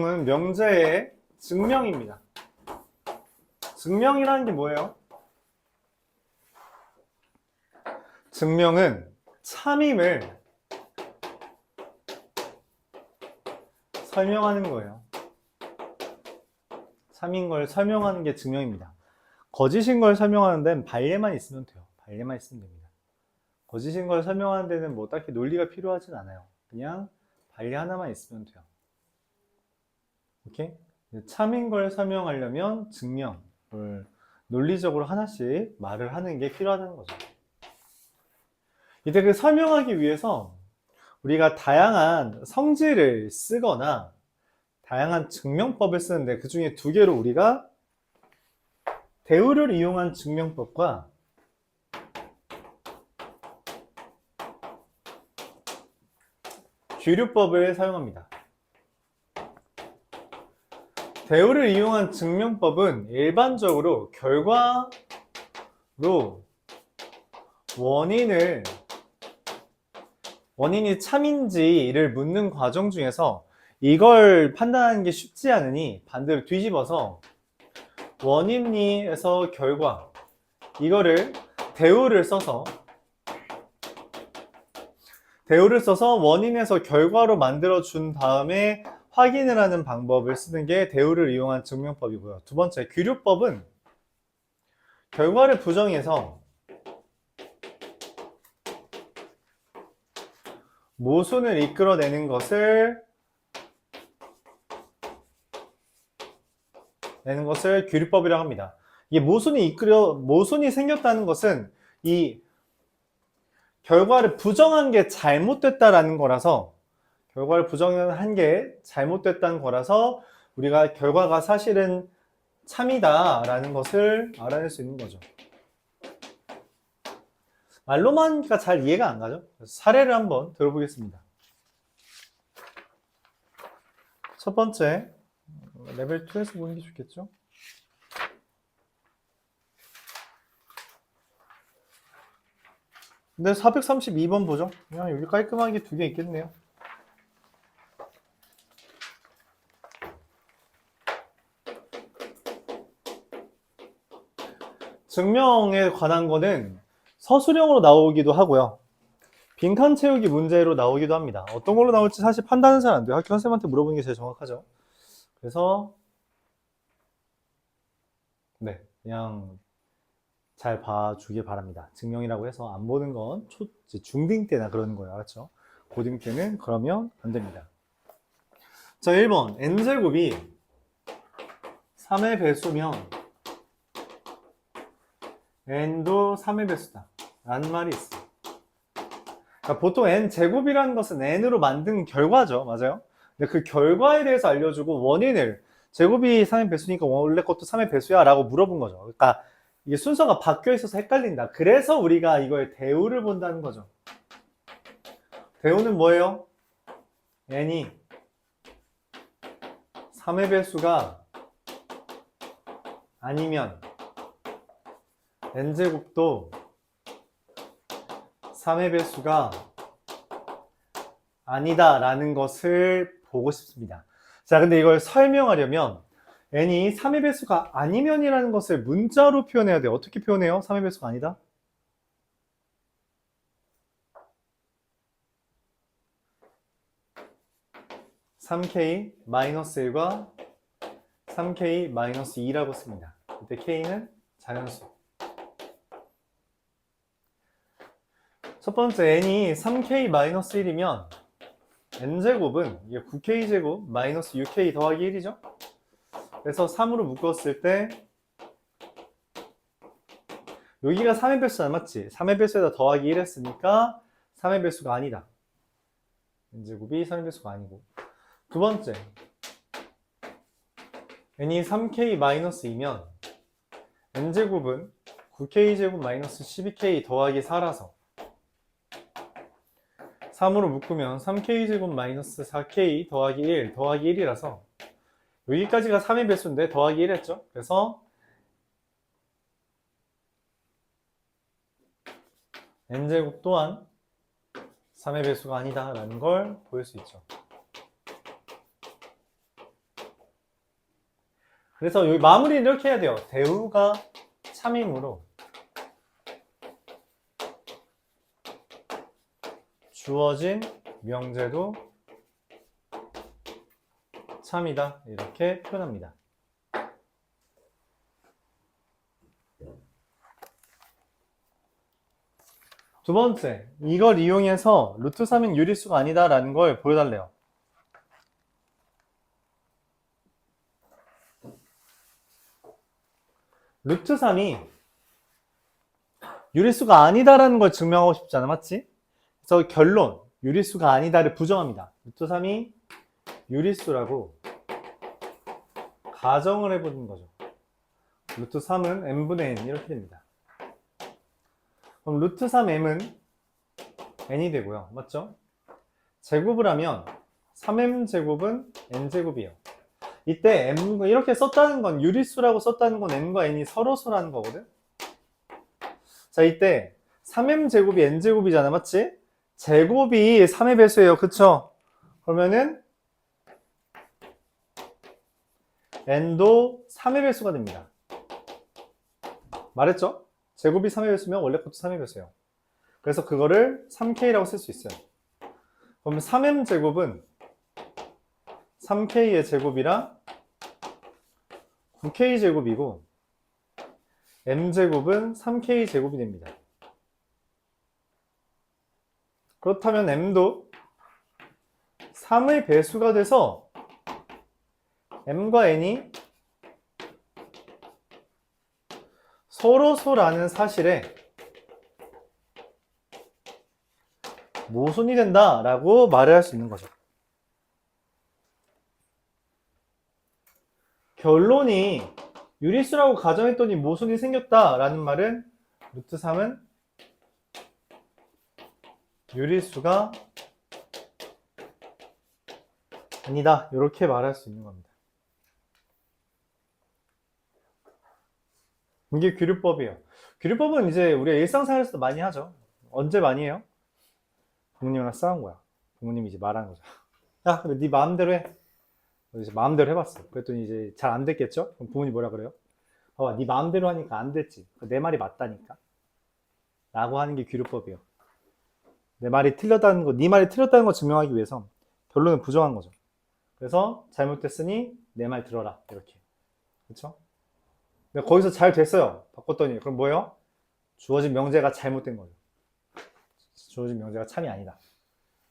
은 명제의 증명입니다. 증명이라는 게 뭐예요? 증명은 참임을 설명하는 거예요. 참인 걸 설명하는 게 증명입니다. 거짓인 걸 설명하는 데는 반례만 있으면 돼요. 반례만 있으면 됩니다. 거짓인 걸 설명하는 데는 뭐 딱히 논리가 필요하진 않아요. 그냥 반례 하나만 있으면 돼요. 오케이? 참인 걸 설명하려면 증명을 논리적으로 하나씩 말을 하는 게 필요하다는 거죠. 이때 그 설명하기 위해서 우리가 다양한 성질을 쓰거나 다양한 증명법을 쓰는데 그 중에 두 개로 우리가 대우를 이용한 증명법과 규류법을 사용합니다. 대우를 이용한 증명법은 일반적으로 결과로 원인이 참인지를 묻는 과정 중에서 이걸 판단하는 게 쉽지 않으니 반대로 뒤집어서 원인에서 결과 이거를 대우를 써서 원인에서 결과로 만들어 준 다음에 확인을 하는 방법을 쓰는 게 대우를 이용한 증명법이고요. 두 번째, 규류법은 결과를 부정해서 모순을 이끌어내는 것을 규류법이라고 합니다. 이게 모순이 생겼다는 것은 이 결과를 부정한 게 잘못됐다라는 거라서 우리가 결과가 사실은 참이다라는 것을 알아낼 수 있는 거죠. 말로만 하니까 잘 이해가 안 가죠? 사례를 한번 들어보겠습니다. 첫 번째, 레벨 2에서 보는 게 좋겠죠? 근데 432번 보죠. 그냥 여기 깔끔하게 두 개 있겠네요. 증명에 관한 거는 서술형으로 나오기도 하고요. 빈칸 채우기 문제로 나오기도 합니다. 어떤 걸로 나올지 사실 판단은 잘 안 돼요. 학교 선생님한테 물어보는 게 제일 정확하죠. 그래서 네, 그냥 잘 봐주길 바랍니다. 증명이라고 해서 안 보는 건 중딩 때나 그러는 거예요. 알았죠? 고등 때는 그러면 안 됩니다. 자, 1번 n제곱이 3의 배수면 n도 3의 배수다 라는 말이 있어요. 그러니까 보통 n제곱이라는 것은 n으로 만든 결과죠. 맞아요? 근데 그 결과에 대해서 알려주고 원인을 제곱이 3의 배수니까 원래 것도 3의 배수야 라고 물어본 거죠. 그러니까 이게 순서가 바뀌어 있어서 헷갈린다. 그래서 우리가 이거의 대우를 본다는 거죠. 대우는 뭐예요? n이 3의 배수가 아니면 n제곱도 3의 배수가 아니다 라는 것을 보고 싶습니다. 자, 근데 이걸 설명하려면 n이 3의 배수가 아니면 이라는 것을 문자로 표현해야 돼요. 어떻게 표현해요? 3의 배수가 아니다? (3k-1과) (3k-2라고 씁니다. 이때 k는 자연수. 첫 번째 n이 3k-1이면 n제곱은 9k제곱 마이너스 6k 더하기 1이죠. 그래서 3으로 묶었을 때 여기가 3의 배수잖아, 맞지? 3의 배수에다 더하기 1 했으니까 3의 배수가 아니다. n제곱이 3의 배수가 아니고. 두 번째, n이 3k-2면 n제곱은 9k제곱 마이너스 12k 더하기 4라서 3으로 묶으면 3k제곱 마이너스 4k 더하기 1 더하기 1이라서 여기까지가 3의 배수인데 더하기 1 했죠. 그래서 n제곱 또한 3의 배수가 아니다 라는 걸 보일 수 있죠. 그래서 여기 마무리는 이렇게 해야 돼요. 대우가 참이므로 주어진 명제도 참이다. 이렇게 표현합니다. 두 번째, 이걸 이용해서 루트 3인 유리수가 아니다라는 걸 보여달래요. 루트 3이 유리수가 아니다라는 걸 증명하고 싶잖아, 맞지? 그래서 결론, 유리수가 아니다를 부정합니다. 루트 3이 유리수라고 가정을 해보는 거죠. 루트 3은 n분의 n 이렇게 됩니다. 그럼 루트 3m은 n이 되고요. 맞죠? 제곱을 하면 3m제곱은 n제곱이에요. 이때 m 이렇게 썼다는 건 유리수라고 썼다는 건 n과 n이 서로서라는 거거든. 자, 이때 3m제곱이 n제곱이잖아. 맞지? 제곱이 3의 배수예요. 그쵸? 그러면은 n도 3의 배수가 됩니다. 말했죠? 제곱이 3의 배수면 원래 것도 3의 배수예요. 그래서 그거를 3k라고 쓸 수 있어요. 그럼 3m제곱은 3k의 제곱이라 9k제곱이고 m제곱은 3k제곱이 됩니다. 그렇다면 m도 3의 배수가 돼서 m과 n이 서로서라는 사실에 모순이 된다라고 말을 할 수 있는 거죠. 결론이 유리수라고 가정했더니 모순이 생겼다라는 말은 루트 3은 유리수가 아니다. 이렇게 말할 수 있는 겁니다. 이게 규律법이에요. 규律법은 이제 우리가 일상생활에서도 많이 하죠. 언제 많이 해요? 부모님이랑 싸운 거야. 부모님이 이제 말하는 거죠. 야, 네 마음대로 해. 이제 마음대로 해봤어. 그랬더니 이제 잘 안 됐겠죠? 그럼 부모님 뭐라 그래요? 봐봐, 네 마음대로 하니까 안 됐지. 내 말이 맞다니까. 라고 하는 게 규律법이에요. 내 말이 틀렸다는 거, 네 말이 틀렸다는 거 증명하기 위해서 결론을 부정한 거죠. 그래서 잘못됐으니 내 말 들어라. 이렇게. 그렇죠? 근데 거기서 잘 됐어요. 바꿨더니 그럼 뭐예요? 주어진 명제가 잘못된 거죠. 주어진 명제가 참이 아니다.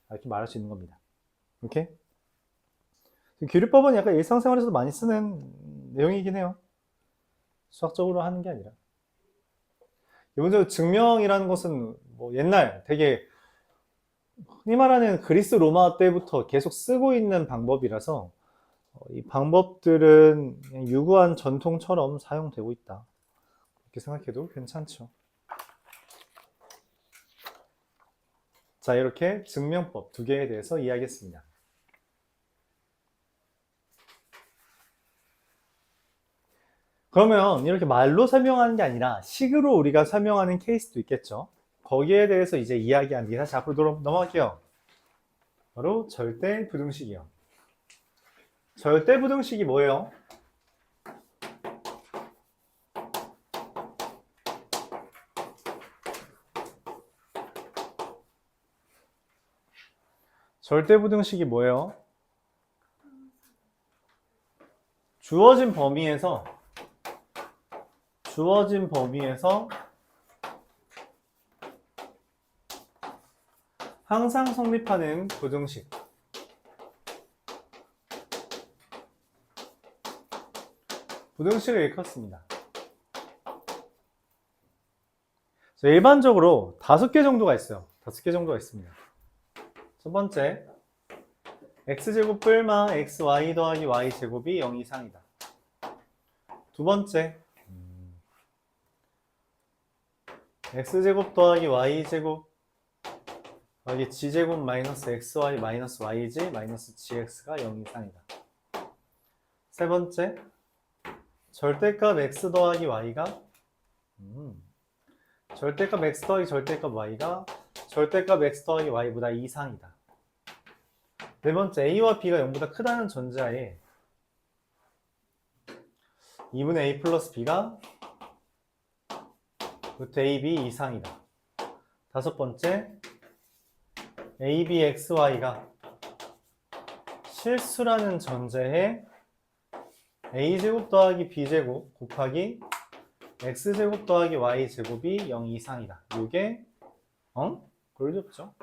이렇게 말할 수 있는 겁니다. 이렇게. 규律법은 약간 일상생활에서도 많이 쓰는 내용이긴 해요. 수학적으로 하는 게 아니라. 기본적으로 증명이라는 것은 뭐 옛날 되게 흔히 말하는 그리스 로마 때부터 계속 쓰고 있는 방법이라서 이 방법들은 그냥 유구한 전통처럼 사용되고 있다. 이렇게 생각해도 괜찮죠. 자, 이렇게 증명법 두 개에 대해서 이야기했습니다. 그러면 이렇게 말로 설명하는 게 아니라 식으로 우리가 설명하는 케이스도 있겠죠. 거기에 대해서 이제 이야기한 게 다시 앞으로 넘어갈게요. 바로 절대부등식이요. 절대부등식이 뭐예요? 절대부등식이 뭐예요? 주어진 범위에서 항상 성립하는 부등식. 부등식을 일컫습니다. 일반적으로 5개 정도가 있어요. 5개 정도가 있습니다. 첫 번째, x제곱 뿔마 xy 더하기 y제곱이 0 이상이다. 두 번째, x제곱 더하기 y제곱 더하기 g제곱 마이너스 xy 마이너스 yg 마이너스 gx가 0 이상이다. 세 번째, 절대값 x 더하기 y가 절대값 x 더하기 절대값 y가 절대값 x 더하기 y보다 이상이다. 네 번째, a와 b가 0보다 크다는 전제하에 2분의 a 플러스 b가 루트 ab 이상이다. 다섯 번째, abxy가 실수라는 전제에 a제곱 더하기 b제곱 곱하기 x제곱 더하기 y제곱이 0 이상이다. 이게 그렇죠?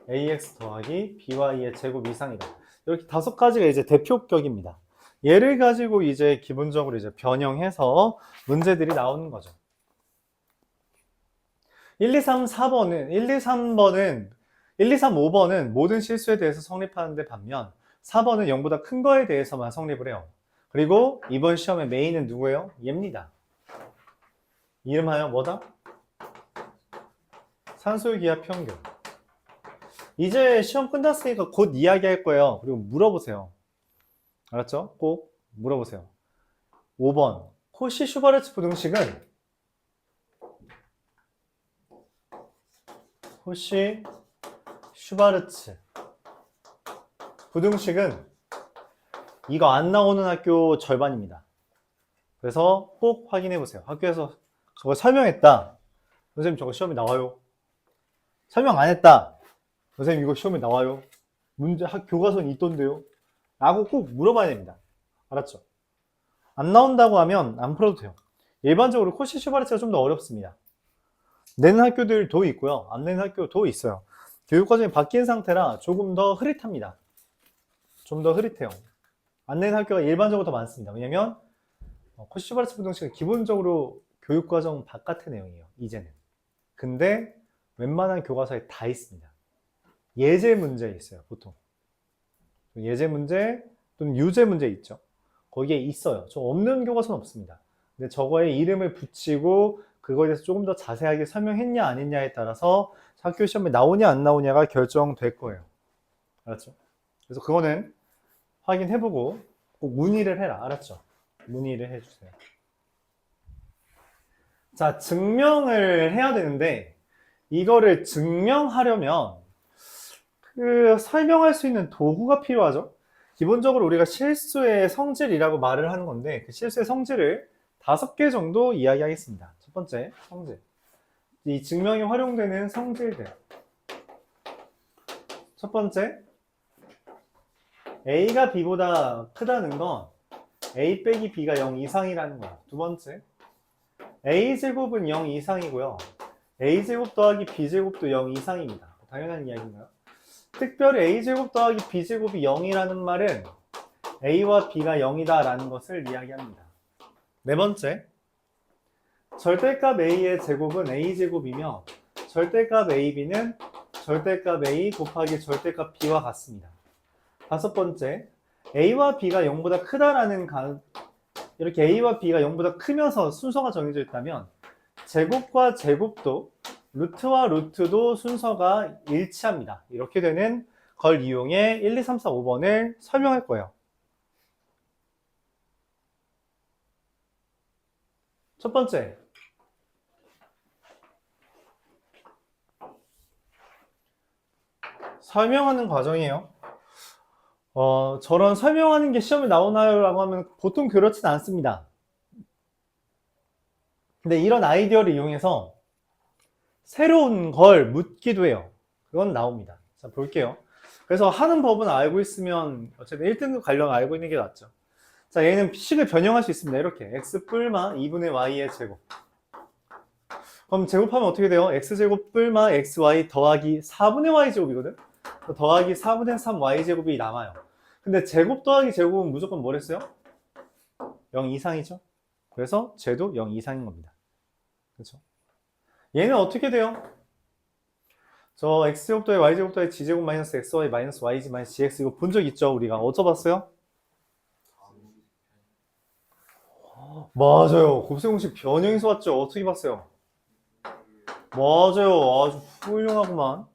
ax 더하기 by의 제곱 이상이다. 이렇게 다섯 가지가 이제 대표격입니다. 얘를 가지고 이제 기본적으로 이제 변형해서 문제들이 나오는 거죠. 1, 2, 3, 4번은 1, 2, 3번은 1, 2, 3, 5번은 모든 실수에 대해서 성립하는데 반면 4번은 0보다 큰 거에 대해서만 성립을 해요. 그리고 이번 시험의 메인은 누구예요? 얘입니다. 이름하여 뭐다? 산소의 기하 평균. 이제 시험 끝났으니까 곧 이야기할 거예요. 그리고 물어보세요. 알았죠? 꼭 물어보세요. 5번 코시-슈바르츠 부등식은 코시-슈바르츠 부등식은 이거 안 나오는 학교 절반입니다. 그래서 꼭 확인해 보세요. 학교에서 저거 설명했다. 선생님 저거 시험에 나와요. 설명 안 했다. 선생님 이거 시험에 나와요. 문제 교과서는 있던데요. 라고 꼭 물어봐야 됩니다. 알았죠? 안 나온다고 하면 안 풀어도 돼요. 일반적으로 코시-슈바르츠가 좀 더 어렵습니다. 내는 학교들도 있고요. 안 내는 학교도 있어요. 교육과정이 바뀐 상태라 조금 더 흐릿합니다. 좀 더 흐릿해요. 안 내는 학교가 일반적으로 더 많습니다. 왜냐면 코시-슈바르츠 부등식은 기본적으로 교육과정 바깥의 내용이에요. 이제는. 근데 웬만한 교과서에 다 있습니다. 예제 문제 있어요. 보통. 예제 문제 또는 유제 문제 있죠. 거기에 있어요. 좀 없는 교과서는 없습니다. 근데 저거에 이름을 붙이고 그거에 대해서 조금 더 자세하게 설명했냐 안 했냐에 따라서 학교 시험에 나오냐 안 나오냐가 결정될 거예요. 알았죠? 그래서 그거는 확인해보고 꼭 문의를 해라. 알았죠? 문의를 해주세요. 자, 증명을 해야 되는데 이거를 증명하려면 설명할 수 있는 도구가 필요하죠. 기본적으로 우리가 실수의 성질이라고 말을 하는 건데 그 실수의 성질을 5개 정도 이야기하겠습니다. 첫 번째, 성질. 이 증명에 활용되는 성질들. 첫 번째, A가 B보다 크다는 건 A 빼기 B가 0 이상이라는 거예요. 두 번째, A제곱은 0 이상이고요. A제곱 더하기 B제곱도 0 이상입니다. 당연한 이야기인가요? 특별히 A제곱 더하기 B제곱이 0이라는 말은 A와 B가 0이다 라는 것을 이야기합니다. 네 번째, 절대값 A의 제곱은 A제곱이며 절대값 AB는 절대값 A 곱하기 절대값 B와 같습니다. 다섯 번째, A와 B가 0보다 크다라는 이렇게 A와 B가 0보다 크면서 순서가 정해져 있다면 제곱과 제곱도 루트와 루트도 순서가 일치합니다. 이렇게 되는 걸 이용해 1, 2, 3, 4, 5번을 설명할 거예요. 첫 번째, 설명하는 과정이에요. 저런 설명하는 게 시험에 나오나요? 라고 하면 보통 그렇진 않습니다. 근데 이런 아이디어를 이용해서 새로운 걸 묻기도 해요. 그건 나옵니다. 자, 볼게요. 그래서 하는 법은 알고 있으면 어쨌든 1등급 관련 알고 있는 게 낫죠. 자, 얘는 식을 변형할 수 있습니다. 이렇게 x 뿔마 2분의 y의 제곱. 그럼 제곱하면 어떻게 돼요? x제곱 뿔마 xy 더하기 4분의 y제곱이거든? 더하기 4분의 3y제곱이 남아요. 근데 제곱 더하기 제곱은 무조건 뭐랬어요? 0 이상이죠? 그래서 쟤도 0 이상인 겁니다. 그렇죠? 얘는 어떻게 돼요? 저 x제곱 더하기 y제곱 더하기 g제곱 마이너스 xy 마이너스 yg 마이너스 gx 이거 본 적 있죠? 우리가 어쩌봤어요? 맞아요. 곱셈 공식 변형에서 왔죠? 어떻게 봤어요? 맞아요. 아주 훌륭하구만.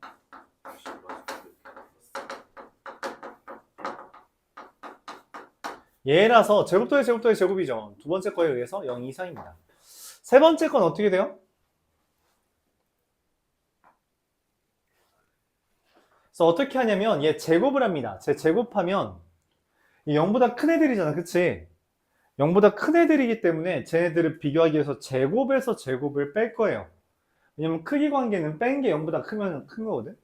얘라서 제곱 더하기 제곱 더하기 제곱이죠. 두 번째 거에 의해서 0 이상입니다. 세 번째 건 어떻게 돼요? 그래서 어떻게 하냐면 얘 제곱을 합니다. 제 제곱하면 0보다 큰 애들이잖아. 그치? 0보다 큰 애들이기 때문에 쟤네들을 비교하기 위해서 제곱에서 제곱을 뺄 거예요. 왜냐면 크기 관계는 뺀 게 0보다 크면 큰 거거든.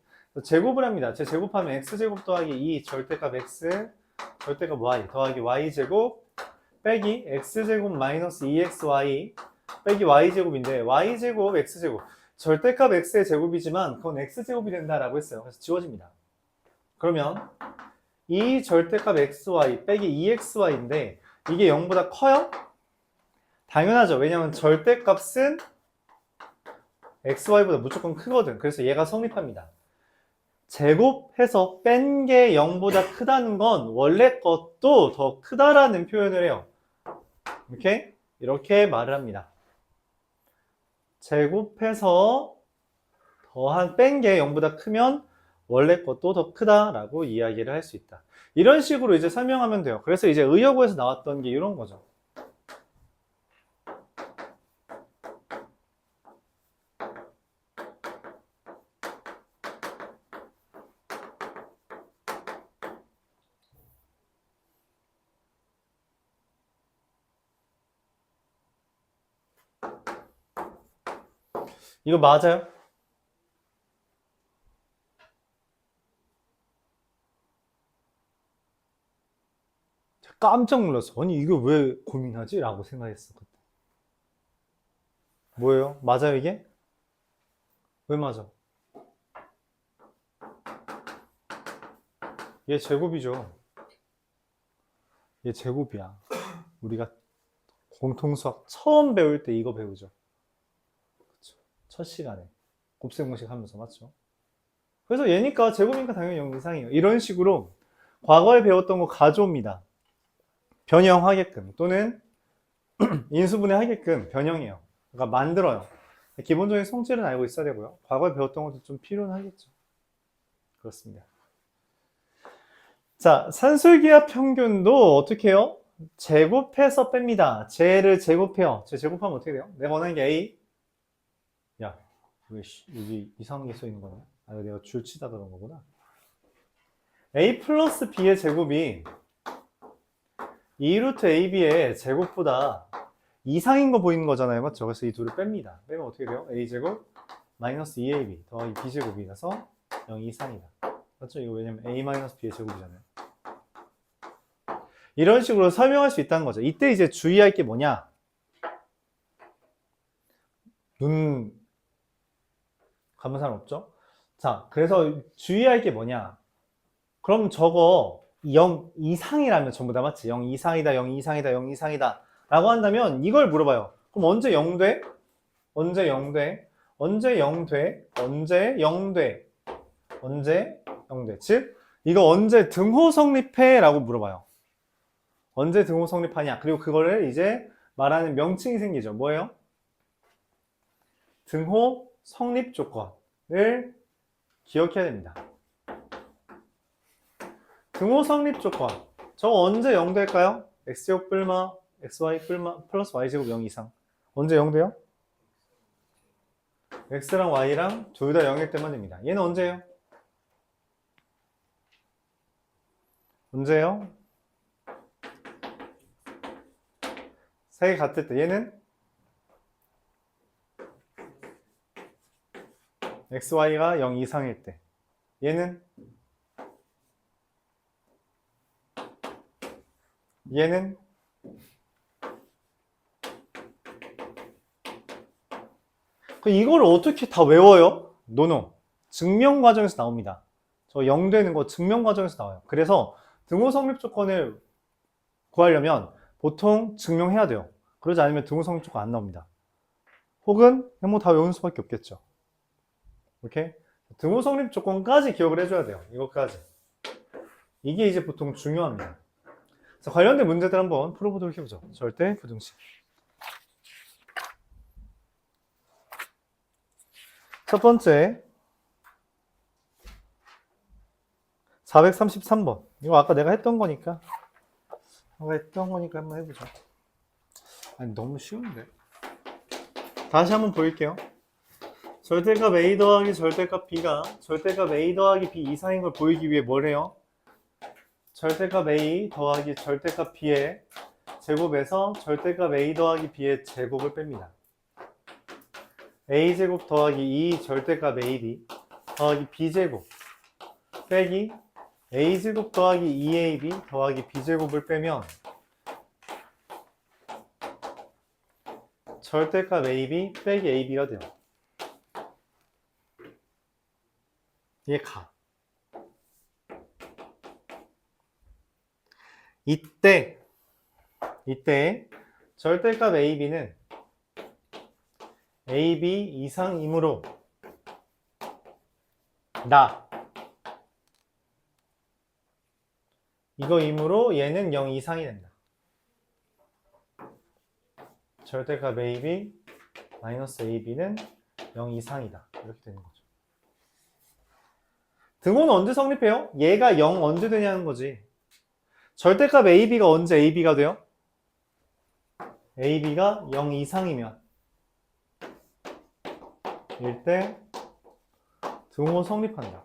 제곱을 합니다. 제 제곱하면 x제곱 더하기 2 절대값 x 절대값 y 더하기 y제곱 빼기 x제곱 마이너스 2xy 빼기 y제곱인데 y제곱 x제곱 절대값 x의 제곱이지만 그건 x제곱이 된다라고 했어요. 그래서 지워집니다. 그러면 이 절대값 xy 빼기 2xy인데 이게 0보다 커요? 당연하죠. 왜냐면 절대값은 xy보다 무조건 크거든. 그래서 얘가 성립합니다. 제곱해서 뺀 게 0보다 크다는 건 원래 것도 더 크다라는 표현을 해요. 이렇게 말을 합니다. 제곱해서 더한 뺀 게 0보다 크면 원래 것도 더 크다라고 이야기를 할 수 있다. 이런 식으로 이제 설명하면 돼요. 그래서 이제 의역어에서 나왔던 게 이런 거죠. 이거 맞아요? 깜짝 놀랐어. 아니 이거 왜 고민하지? 라고 생각했어. 그때. 뭐예요? 맞아요 이게? 왜 맞아? 얘 제곱이죠. 얘 제곱이야. 우리가 공통수학 처음 배울 때 이거 배우죠. 그쵸? 첫 시간에 곱셈공식 하면서 맞죠? 그래서 얘니까 제곱이니까 당연히 0 이상이에요. 이런 식으로 과거에 배웠던 거 가져옵니다. 변형하게끔 또는 인수분해하게끔 변형해요. 그러니까 만들어요. 기본적인 성질은 알고 있어야 되고요. 과거에 배웠던 것도 좀 필요는 하겠죠. 그렇습니다. 자, 산술기하 평균도 어떻게 해요? 제곱해서 뺍니다. 쟤를 제곱해요. 쟤 제곱하면 어떻게 돼요? 내가 원하는 게 A. 야, 왜 여기 이상한 게 써 있는 거냐? 아, 이거 내가 줄 치다 그런 거구나. A 플러스 B의 제곱이 2루트 AB의 제곱보다 이상인 거 보이는 거잖아요. 맞죠? 그래서 이 둘을 뺍니다. 빼면 어떻게 돼요? A제곱 마이너스 2AB 더하기 B제곱이라서 0 이상이다. 맞죠? 이거 왜냐면 A 마이너스 B의 제곱이잖아요. 이런 식으로 설명할 수 있다는 거죠. 이때 이제 주의할 게 뭐냐? 눈 감은 사람 없죠? 자, 그래서 주의할 게 뭐냐? 그럼 저거 0 이상이라면 전부 다 맞지? 0 이상이다, 0 이상이다, 0 이상이다 라고 한다면 이걸 물어봐요. 그럼 언제 0 돼? 언제 0 돼? 언제 0 돼? 언제 0 돼? 언제 0 돼? 즉, 이거 언제 등호 성립해? 라고 물어봐요. 언제 등호 성립하냐? 그리고 그거를 이제 말하는 명칭이 생기죠. 뭐예요? 등호 성립 조건을 기억해야 됩니다. 등호 성립 조건. 저거 언제 0 될까요? x제곱 뿔마 xy 뿔마 플러스 y제곱 0 이상. 언제 0 돼요? x랑 y랑 둘 다 0일 때만 됩니다. 얘는 언제예요? 언제예요? 세 개 같을 때. 얘는 xy가 0 이상일 때. 얘는 이걸 어떻게 다 외워요? 노노. 증명 과정에서 나옵니다. 저 0 되는 거 증명 과정에서 나와요. 그래서 등호 성립 조건을 구하려면 보통 증명해야 돼요. 그러지 않으면 등호 성립 조건 안 나옵니다. 혹은 뭐 다 외우는 수밖에 없겠죠. 오케이? 등호 성립 조건까지 기억을 해줘야 돼요. 이것까지. 이게 이제 보통 중요합니다. 자, 관련된 문제들 한번 풀어보도록 해보죠. 절대 부등식. 첫 번째 433번. 이거 아까 내가 했던 거니까 한번 해보자. 아니 너무 쉬운데. 다시 한번 보일게요. 절대값 A 더하기 절대값 B가 절대값 A 더하기 B 이상인 걸 보이기 위해 뭘 해요? 절대값 A 더하기 절대값 B의 제곱에서 절대값 a 더하기 b의 제곱을 뺍니다. a제곱 더하기 2 절대값 ab 더하기 b제곱 빼기 a제곱 더하기 2ab 더하기 b제곱을 빼면 절대값 ab 빼기 ab가 돼요. 이게 가. 이때 절대값 ab는 ab 이상이므로 나 이거이므로 얘는 0 이상이 된다. 절대값 ab 마이너스 ab는 0 이상이다. 이렇게 되는 거죠. 등호는 언제 성립해요? 얘가 0 언제 되냐는 거지. 절대값 ab가 언제 ab가 돼요? ab가 0 이상이면 일때 등호 성립한다.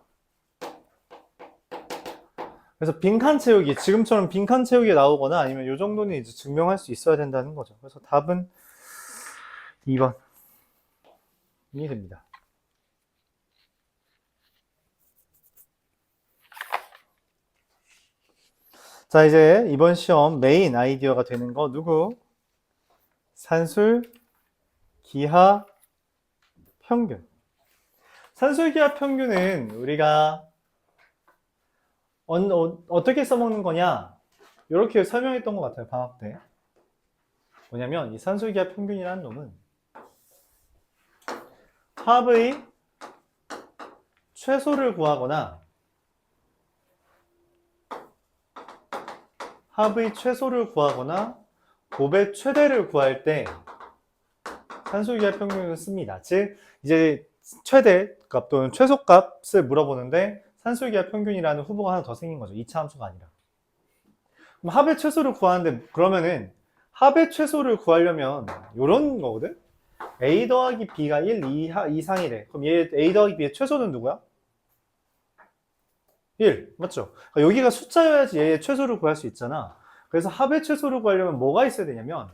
그래서 빈칸 채우기, 지금처럼 빈칸 채우기에 나오거나 아니면 이 정도는 이제 증명할 수 있어야 된다는 거죠. 그래서 답은 2번이 됩니다. 자, 이제 이번 시험 메인 아이디어가 되는 거 누구? 산술, 기하, 평균. 산술, 기하, 평균은 우리가 어떻게 써먹는 거냐? 이렇게 설명했던 것 같아요, 방학 때. 뭐냐면 이 산술, 기하, 평균이라는 놈은 합의 최소를 구하거나 합의 최소를 구하거나 곱의 최대를 구할 때 산술기하 평균을 씁니다. 즉 이제 최대값 또는 최소값을 물어보는데 산술기하 평균이라는 후보가 하나 더 생긴 거죠. 2차 함수가 아니라. 그럼 합의 최소를 구하는데 그러면은 합의 최소를 구하려면 이런 거거든. a 더하기 b가 1 이상이래. 그럼 얘 a 더하기 b의 최소는 누구야? 1 맞죠? 그러니까 여기가 숫자여야지 얘의 최소를 구할 수 있잖아. 그래서 합의 최소를 구하려면 뭐가 있어야 되냐면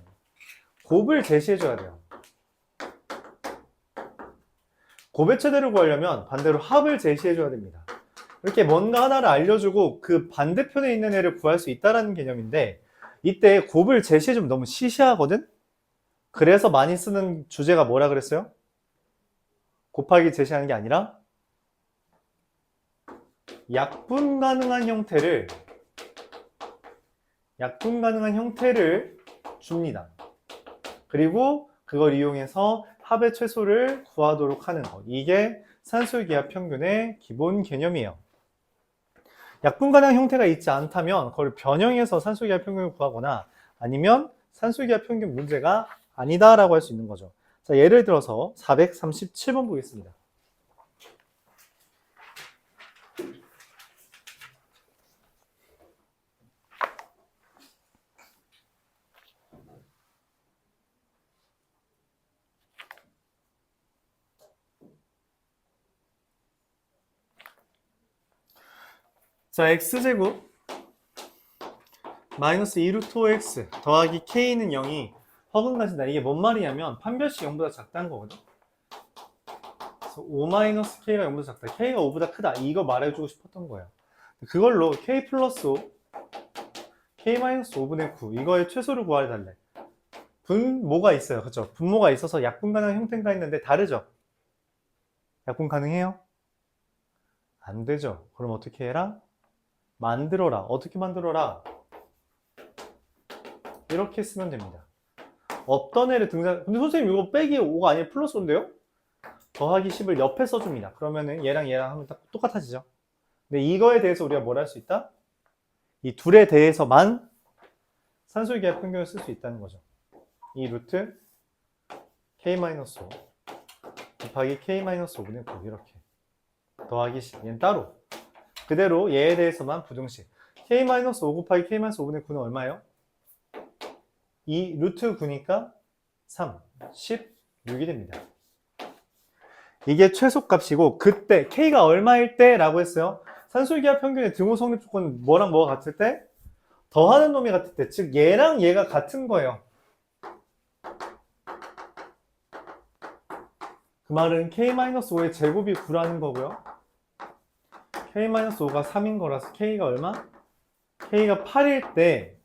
곱을 제시해줘야 돼요. 곱의 최대를 구하려면 반대로 합을 제시해줘야 됩니다. 이렇게 뭔가 하나를 알려주고 그 반대편에 있는 애를 구할 수 있다는 개념인데 이때 곱을 제시해주면 너무 시시하거든? 그래서 많이 쓰는 주제가 뭐라 그랬어요? 곱하기 제시하는 게 아니라 약분 가능한 형태를 줍니다. 그리고 그걸 이용해서 합의 최소를 구하도록 하는 것. 이게 산술기하 평균의 기본 개념이에요. 약분 가능한 형태가 있지 않다면 그걸 변형해서 산술기하 평균을 구하거나 아니면 산술기하 평균 문제가 아니다라고 할 수 있는 거죠. 자, 예를 들어서 437번 보겠습니다. 자, x제곱 마이너스 2루트 5x 더하기 k는 0이 허근 가진다. 이게 뭔 말이냐면 판별식 0보다 작다는 거거든. 그래서 5-k가 0보다 작다. k가 5보다 크다. 이거 말해주고 싶었던 거예요. 그걸로 k 플러스 5, k 마이너스 5분의 9 이거의 최소를 구해달래. 분모가 있어요. 그렇죠? 분모가 있어서 약분 가능한 형태가 있는데 다르죠? 약분 가능해요? 안 되죠. 그럼 어떻게 해라? 만들어라. 어떻게 만들어라? 이렇게 쓰면 됩니다. 어떤 애를 근데 선생님 이거 빼기 5가 아니라 플러스 5인데요? 더하기 10을 옆에 써줍니다. 그러면은 얘랑 하면 딱 똑같아지죠. 근데 이거에 대해서 우리가 뭘 할 수 있다? 이 둘에 대해서만 산술기하 평균을 쓸 수 있다는 거죠. 이 루트 k-5 곱하기 k-5분의 9 이렇게 더하기 10 얘는 따로 그대로 얘에 대해서만 부등식 k-5 곱하기 k-5분의 9는 얼마예요? 이 루트 9니까 3, 16이 됩니다. 이게 최소값이고 그때 k가 얼마일 때 라고 했어요. 산술기하 평균의 등호 성립 조건은 뭐랑 뭐가 같을 때? 더하는 놈이 같을 때, 즉 얘랑 얘가 같은 거예요. 그 말은 k-5의 제곱이 9라는 거고요. k-5가 3인 거라서 k가 얼마? k가 8일 때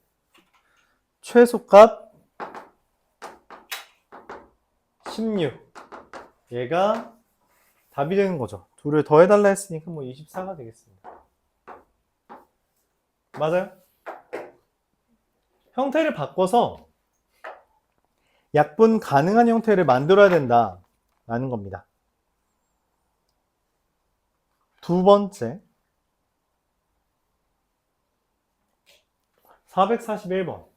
최소값 16. 얘가 답이 되는 거죠. 둘을 더해달라 했으니까 뭐 24가 되겠습니다. 맞아요? 형태를 바꿔서 약분 가능한 형태를 만들어야 된다라는 겁니다. 두 번째, 441번.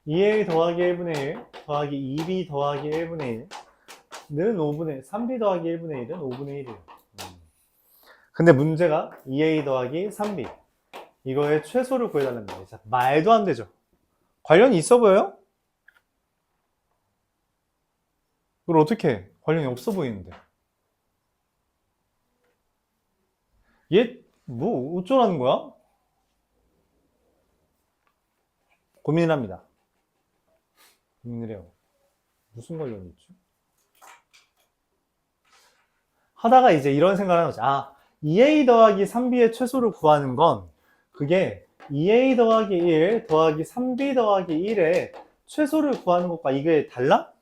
2a 더하기 1분의 1 더하기 2b 더하기 1분의 1는 5분의 3b 더하기 1분의 1은 5분의 1이에요. 근데 문제가 2a 더하기 3b 이거의 최소를 구해달라는 거예요. 자, 말도 안 되죠. 관련이 있어 보여요? 이걸 어떻게 해? 관련이 없어 보이는데. 얘 뭐 어쩌라는 거야? 고민을 합니다. 고민을 해요. 무슨 관련이 있지? 하다가 이제 이런 생각을 하는 거죠. 아, 2a 더하기 3b의 최소를 구하는 건 그게 2a 더하기 1 더하기 3b 더하기 1의 최소를 구하는 것과 이게 달라?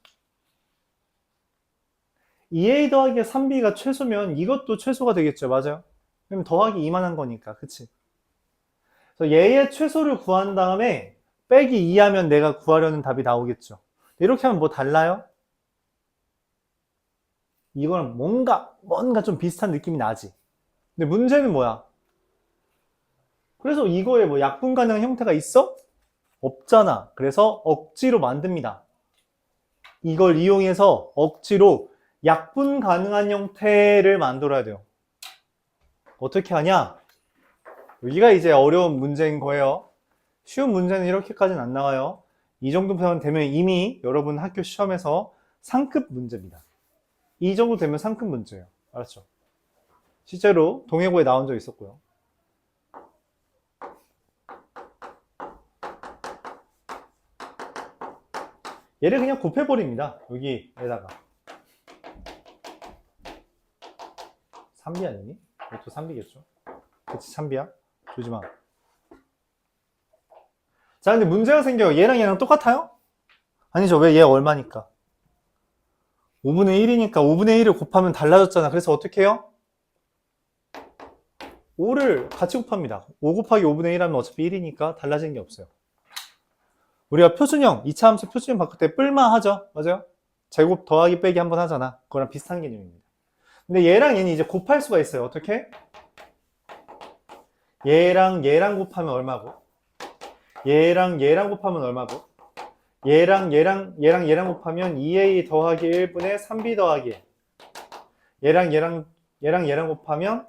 2a 더하기 3b가 최소면 이것도 최소가 되겠죠. 맞아요? 그럼 더하기 2만 한 거니까. 그치? 그래서 얘의 최소를 구한 다음에 빼기 2 하면 내가 구하려는 답이 나오겠죠. 이렇게 하면 뭐 달라요? 이거는 뭔가 좀 비슷한 느낌이 나지. 근데 문제는 뭐야? 그래서 이거에 뭐 약분 가능한 형태가 있어? 없잖아. 그래서 억지로 만듭니다. 이걸 이용해서 억지로 약분 가능한 형태를 만들어야 돼요. 어떻게 하냐? 여기가 이제 어려운 문제인 거예요. 쉬운 문제는 이렇게까지는 안 나와요. 이 정도 되면 이미 여러분 학교 시험에서 상급 문제입니다. 이 정도 되면 상급 문제예요. 알았죠? 실제로 동해고에 나온 적 있었고요. 얘를 그냥 곱해버립니다. 여기에다가 3B 아니니? 이것도 3B겠죠? 그치 3B야? 조지마. 자, 근데 문제가 생겨요. 얘랑 똑같아요? 아니죠. 왜 얘 얼마니까? 5분의 1이니까 5분의 1을 곱하면 달라졌잖아. 그래서 어떻게 해요? 5를 같이 곱합니다. 5 곱하기 5분의 1 하면 어차피 1이니까 달라지는 게 없어요. 우리가 표준형, 2차 함수 표준형 바꿀 때 뿔마 하죠. 맞아요? 제곱 더하기 빼기 한번 하잖아. 그거랑 비슷한 개념입니다. 근데 얘랑 얘는 이제 곱할 수가 있어요. 어떻게? 얘랑 곱하면 얼마고? 얘랑 곱하면 얼마고? 얘랑 곱하면 2a 더하기 1분의 3b 더하기 1. 얘랑 곱하면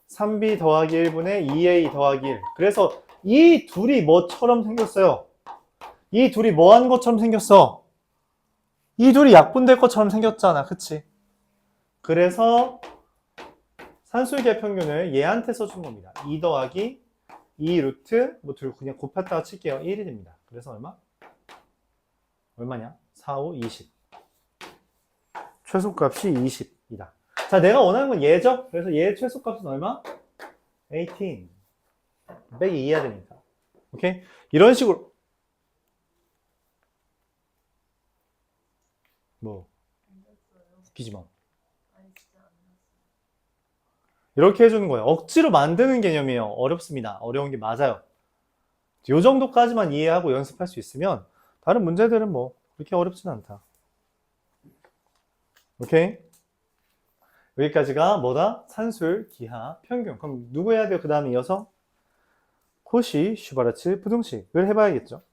3b 더하기 1분의 2a 더하기 1. 그래서 이 둘이 뭐처럼 생겼어요? 이 둘이 뭐 한 것처럼 생겼어? 이 둘이 약분될 것처럼 생겼잖아. 그치? 그래서 산술기의 평균을 얘한테 써준 겁니다. 2 더하기 2 루트 뭐 둘 그냥 곱했다가 칠게요. 1이 됩니다. 그래서 얼마냐? 4, 5, 20. 최소값이 20이다. 자, 내가 원하는 건 얘죠? 그래서 얘 최소값은 얼마? 18. 빼기 2 해야 되니까. 오케이? 이런 식으로. 뭐? 웃기지 마. 이렇게 해주는 거예요. 억지로 만드는 개념이에요. 어렵습니다. 어려운 게 맞아요. 이 정도까지만 이해하고 연습할 수 있으면 다른 문제들은 뭐 그렇게 어렵진 않다. 오케이? 여기까지가 뭐다? 산술, 기하, 평균. 그럼 누구 해야 돼요? 그 다음에 이어서 코시, 슈바르츠, 부등식을 해봐야겠죠.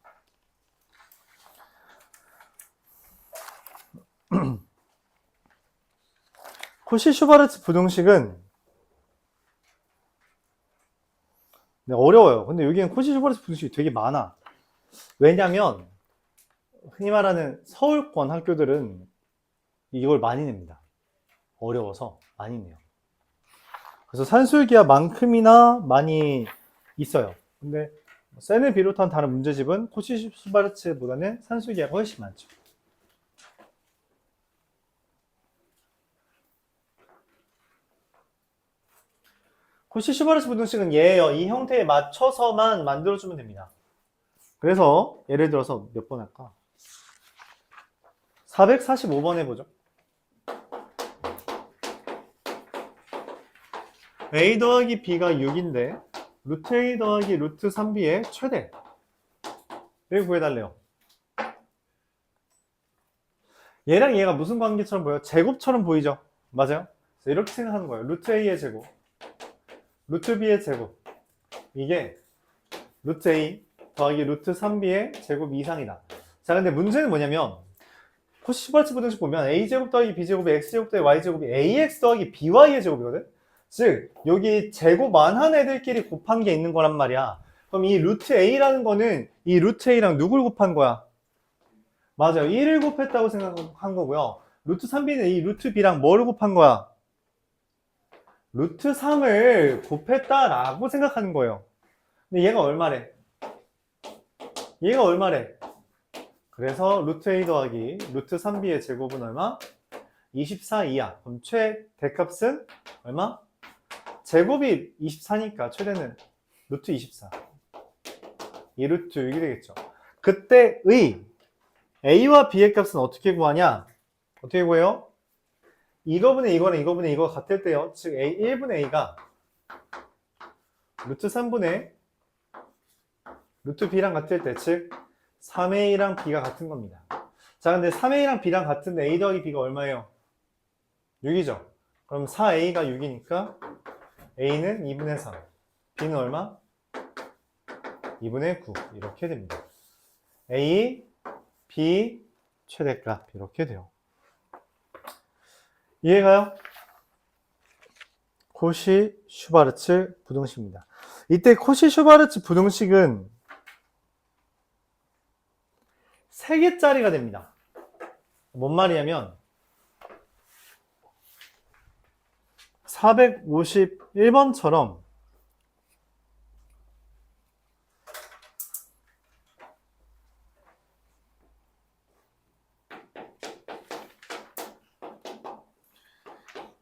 코시, 슈바르츠 부등식은 어려워요. 근데 여기는 코시, 슈바르츠 부등식이 되게 많아. 왜냐면 흔히 말하는 서울권 학교들은 이걸 많이 냅니다. 어려워서 많이 내요. 그래서 산술기하만큼이나 많이 있어요. 근데 센을 비롯한 다른 문제집은 코시 슈바르츠보다는 산술기하가 훨씬 많죠. 코시 슈바르츠 부등식은 얘예요. 이 형태에 맞춰서만 만들어주면 됩니다. 그래서 예를 들어서 몇 번 할까? 445번 해보죠. a 더하기 b가 6인데 루트 a 더하기 루트 3b의 최대를 구해달래요. 얘랑 얘가 무슨 관계처럼 보여요? 제곱처럼 보이죠? 맞아요? 이렇게 생각하는 거예요. 루트 a의 제곱, 루트 b의 제곱, 이게 루트 a 더하기 루트 3b의 제곱 이상이다. 자, 근데 문제는 뭐냐면 코시 슈바르츠 부등식 보면 a제곱 더하기 b제곱이 x제곱 더하기 y제곱이 ax 더하기 by의 제곱이거든? 즉 여기 제곱만한 애들끼리 곱한 게 있는 거란 말이야. 그럼 이 루트 a라는 거는 이 루트 a랑 누굴 곱한 거야? 맞아요. 1을 곱했다고 생각한 거고요. 루트 3b는 이 루트 b랑 뭐를 곱한 거야? 루트 3을 곱했다라고 생각하는 거예요. 근데 얘가 얼마래? 얘가 얼마래? 그래서 루트 a 더하기 루트 3b의 제곱은 얼마? 24 이하. 그럼 최대값은 얼마? 제곱이 24니까 최대는 루트 24. 이 루트 6이 되겠죠. 그때의 a와 b의 값은 어떻게 구하냐? 어떻게 구해요? 이거분의 이거랑 이거분의 이거 같을 때요. 즉 1분의 a가 루트 3분의 루트 b랑 같을 때, 즉 3a랑 b가 같은 겁니다. 자, 근데 3a랑 b랑 같은데 a 더하기 b가 얼마예요? 6이죠. 그럼 4a가 6이니까 a는 2분의 3, b는 얼마? 2분의 9 이렇게 됩니다. a, b 최대값 이렇게 돼요. 이해가요? 코시 슈바르츠 부등식입니다. 이때 코시 슈바르츠 부등식은 3개짜리가 됩니다. 뭔 말이냐면 451번처럼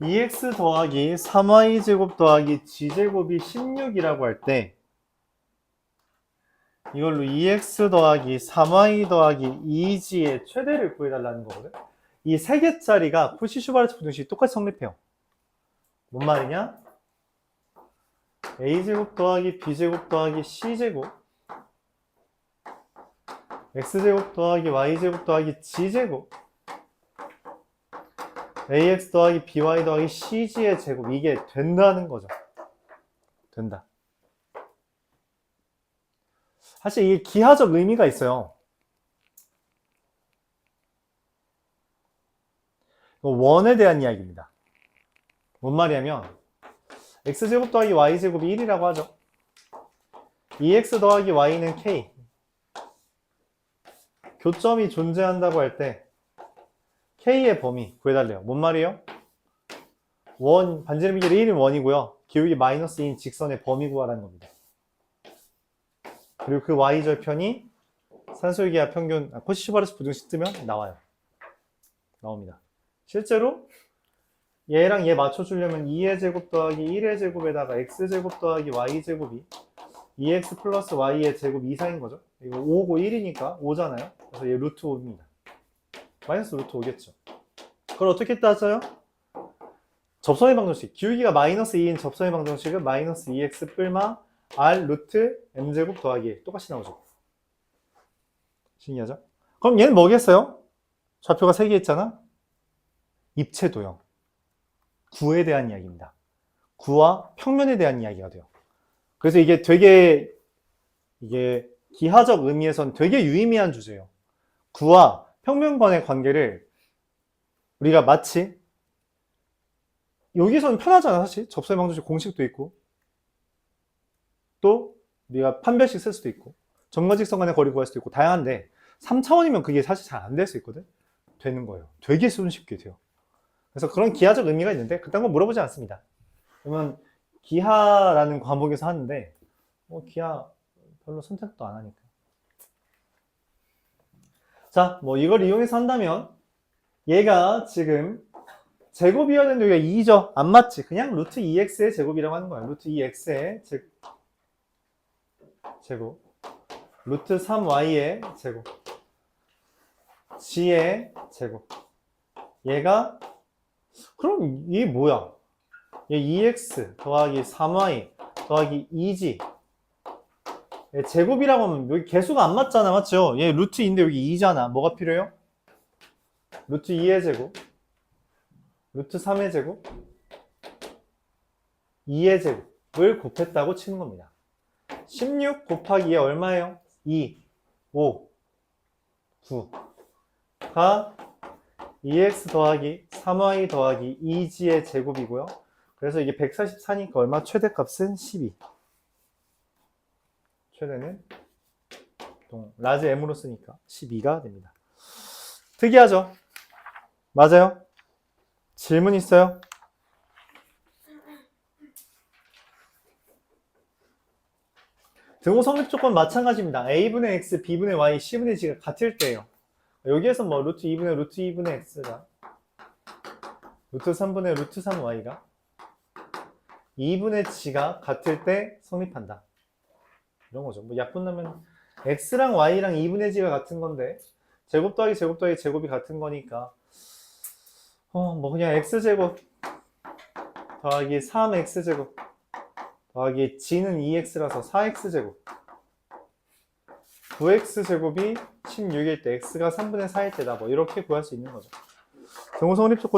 EX 더하기 3Y제곱 더하기 G제곱이 16이라고 할 때 이걸로 EX 더하기 3Y 더하기 2G의 최대를 구해달라는 거거든. 이 3개짜리가 코시 슈바르츠 부등식이 똑같이 성립해요. 뭔 말이냐? A제곱 더하기 B제곱 더하기 C제곱 X제곱 더하기 Y제곱 더하기 G제곱 AX 더하기 BY 더하기 CG의 제곱, 이게 된다는 거죠. 된다. 사실 이게 기하적 의미가 있어요. 원에 대한 이야기입니다. 뭔 말이냐면 X제곱 더하기 Y제곱이 1이라고 하죠. 2X 더하기 Y는 K. 교점이 존재한다고 할 때 K의 범위 구해달래요. 뭔 말이에요? 원, 반지름 길이 1인 원이고요. 기울기 마이너스 2인 직선의 범위 구하라는 겁니다. 그리고 그 Y절편이 산술기하 평균, 코시 슈바르츠 부등식 뜨면 나와요. 나옵니다. 실제로 얘랑 얘 맞춰주려면 2의 제곱 더하기 1의 제곱에다가 X제곱 더하기 Y제곱이 2X 플러스 Y의 제곱 이상인 거죠. 이거 5고 1이니까 5잖아요. 그래서 얘 루트 5입니다. 마이너스 루트 5겠죠. 그걸 어떻게 따져요? 접선의 방정식. 기울기가 마이너스 2인 접선의 방정식은 마이너스 2x 뿔마 r 루트 m제곱 더하기 똑같이 나오죠. 신기하죠? 그럼 얘는 뭐겠어요? 좌표가 3개 있잖아? 입체 도형. 구에 대한 이야기입니다. 구와 평면에 대한 이야기가 돼요. 그래서 이게 되게 기하적 의미에선 되게 유의미한 주제예요. 구와 평면 간의 관계를 우리가 마치 여기서는 편하잖아. 사실 접선의 방정식 공식도 있고 또 우리가 판별식 쓸 수도 있고 점과 직선 간의 거리 구할 수도 있고 다양한데 3차원이면 그게 사실 잘 안 될 수 있거든. 되는 거예요. 되게 손쉽게 돼요. 그래서 그런 기하적 의미가 있는데 그딴 건 물어보지 않습니다. 그러면 기하라는 과목에서 하는데 기하 별로 선택도 안 하니까. 자, 뭐 이걸 이용해서 한다면 얘가 지금 제곱이어야 되는데 여기가 2죠. 안 맞지? 그냥 루트 2x의 제곱이라고 하는 거야. 루트 2x의 제곱. 루트 3y의 제곱. g의 제곱. 얘가 그럼 이게 뭐야? 얘 2x 더하기 3y 더하기 2g. 얘 제곱이라고 하면 여기 개수가 안 맞잖아. 맞죠? 얘 루트 2인데 여기 2잖아. 뭐가 필요해요? 루트 2의 제곱. 루트 3의 제곱. 2의 제곱을 곱했다고 치는 겁니다. 16 곱하기 2 얼마예요? 2, 5, 9가 2x 더하기 3y 더하기 2g의 제곱이고요. 그래서 이게 144니까 얼마? 최대값은 12. 최대는 라지 m으로 쓰니까 12가 됩니다. 특이하죠? 맞아요? 질문 있어요? 등호 성립 조건 마찬가지입니다. a분의 x, b분의 y, c분의 g가 같을 때예요. 여기에서 뭐 루트 2분의 루트 2분의 x가 루트 3분의 루트 3y가 2분의 g가 같을 때 성립한다. 이런 거죠. 뭐 약분하면 x랑 y랑 2분의 g가 같은 건데 제곱 더하기 제곱 더하기 제곱이 같은 거니까 뭐 그냥 x제곱 더하기 3x제곱 더하기 g는 2x라서 4x제곱 9x제곱이 16일 때 x가 3분의 4일 때다. 뭐 이렇게 구할 수 있는 거죠. 등호 성립 조건